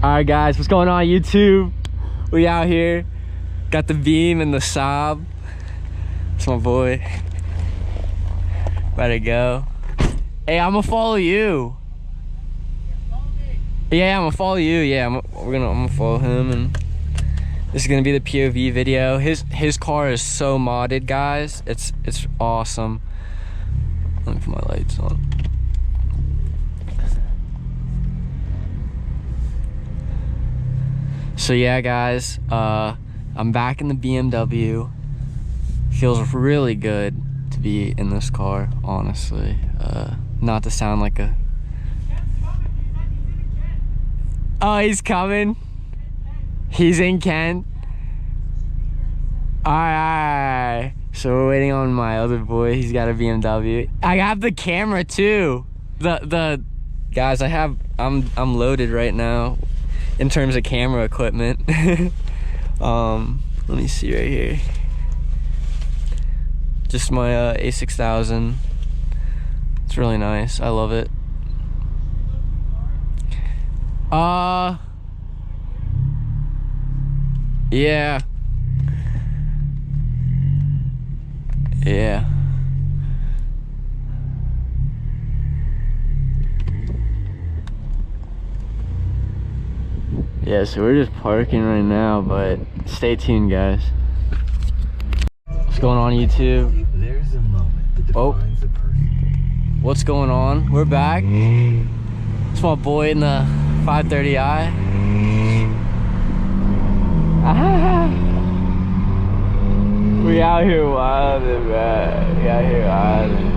Alright guys, what's going on YouTube? We out here. Got the Beam and the Saab. It's my boy. About to go. Hey, I'm gonna follow you. Yeah, I'm gonna follow you. Yeah, I'm gonna follow him, and this is gonna be the POV video. His car is so modded, guys. It's awesome. Let me put my lights on. So yeah, guys, I'm back in the BMW. Feels really good to be in this car, honestly. Not to sound like a... Oh, he's coming. He's in Kent. Alright. So we're waiting on my other boy. He's got a BMW. I have the camera too. The guys, I'm loaded right now in terms of camera equipment. Let me see right here. Just my A6000. It's really nice. I love it. Yeah. Yeah. Yeah, so we're just parking right now, but stay tuned, guys. What's going on, YouTube? There's a moment that defines a person. What's going on? We're back. It's my boy in the 530i. We out here wildin', man. We out here wildin'.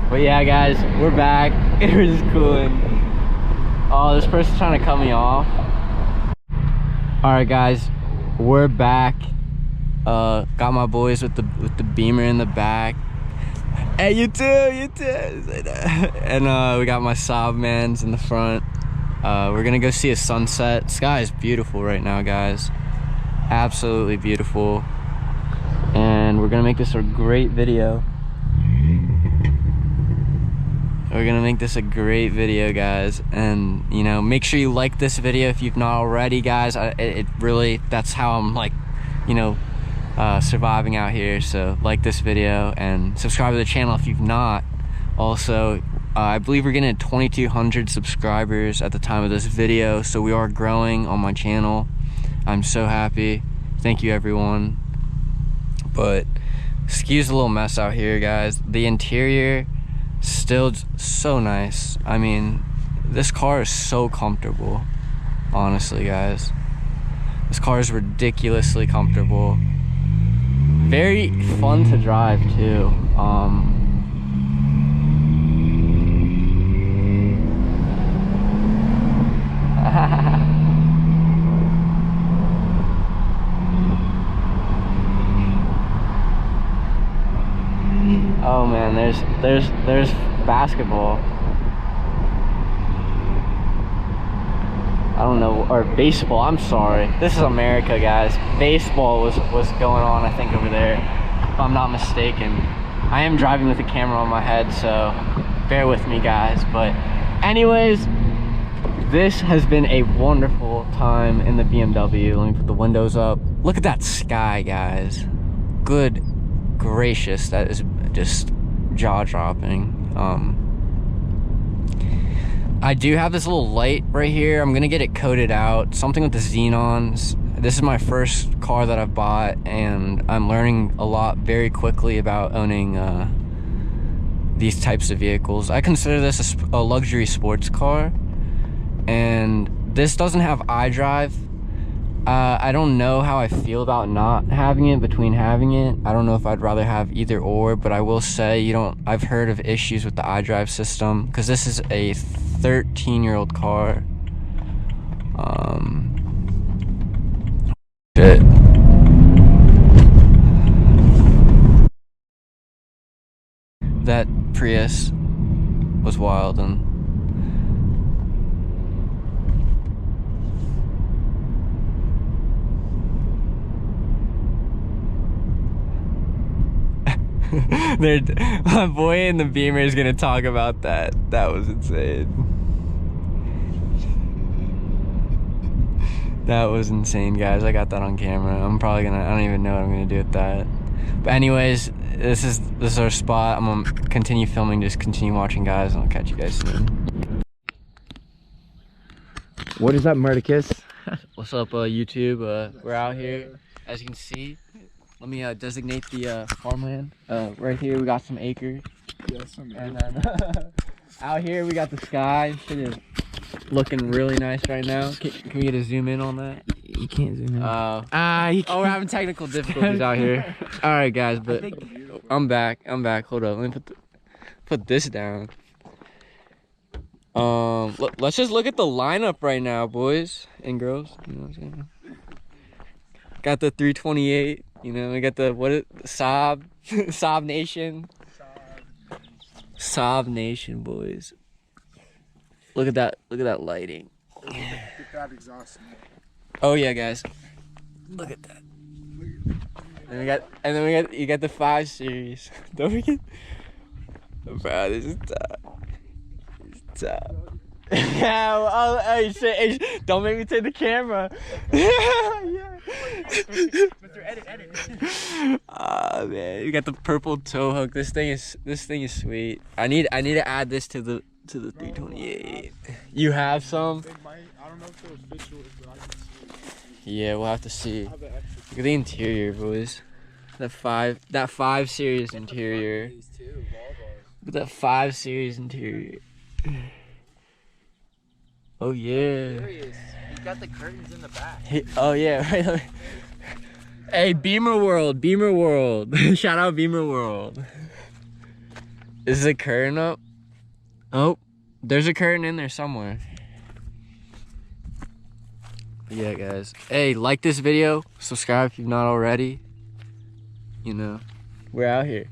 But yeah, guys, we're back. We're just cooling. Oh, this person's trying to cut me off. Alright guys, we're back. Got my boys with the Beamer in the back. Hey, you too. And we got my Saab mans in the front. We're gonna go see a sunset. Sky is beautiful right now, guys. Absolutely beautiful. And we're gonna make this a great video. We're gonna make this a great video, guys. And you know, make sure you like this video if you've not already, guys. It really, that's how I'm like, you know, surviving out here. So like this video and subscribe to the channel if you've not. Also, I believe we're getting 2,200 subscribers at the time of this video, so we are growing on my channel. I'm so happy. Thank you, everyone. But excuse the little mess out here, guys. The interior still so nice. I mean, this car is so comfortable, honestly, guys. This car is ridiculously comfortable. Very fun to drive too. Oh man, there's basketball. I don't know, or baseball. I'm sorry. This is America, guys. Baseball was going on, I think, over there, if I'm not mistaken. I am driving with a camera on my head, so bear with me, guys. But anyways, this has been a wonderful time in the BMW. Let me put the windows up. Look at that sky, guys. Good gracious, that is just jaw-dropping. I do have this little light right here. I'm gonna get it coated out, something with the xenons. This is my first car that I've bought, and I'm learning a lot very quickly about owning these types of vehicles. I consider this a luxury sports car, and this doesn't have iDrive. I don't know how I feel about not having it between having it. I don't know if I'd rather have either or, but I will say I've heard of issues with the iDrive system, because this is a 13-year-old car. Shit. That Prius was wild, and My boy in the Beamer is gonna talk about that. That was insane. That was insane, guys. I got that on camera. I don't even know what I'm gonna do with that. But anyways, this is our spot. I'm gonna continue filming, just continue watching, guys, and I'll catch you guys soon. What is up, Murticus? What's up, YouTube? We're out here, as you can see. Let me designate the farmland. Right here, we got some acres. Yeah, some and then out here, we got the sky. Shit is looking really nice right now. Can we get a zoom in on that? You can't zoom in. Oh, we're having technical difficulties out here. All right, guys, but I'm back. Hold up, let me put this down. Let's just look at the lineup right now, boys and girls. You know what I'm saying? Got the 328. You know, we got the Saab, Saab Nation. Saab Nation, boys. Look at that lighting. Get that exhaust. Oh yeah, guys. Look at that. And then you got the 5 Series. Don't forget. Bro, this is tough. It's tough. Yeah, hey, shit, don't make me take the camera. Yeah. Mr. Edit. Ah, man, you got the purple tow hook. This thing is sweet. I need to add this to the 328. You have some? I don't know if they're official, but I can see. Yeah, we'll have to see. Look at the interior, boys. That 5 Series interior. Look at that 5 Series interior. Oh yeah. He's got the curtains in the back. Oh yeah, right. Hey, Beamer World. Shout out Beamer World. Is the curtain up? Oh, there's a curtain in there somewhere. Yeah, guys. Hey, like this video, subscribe if you've not already. You know, we're out here.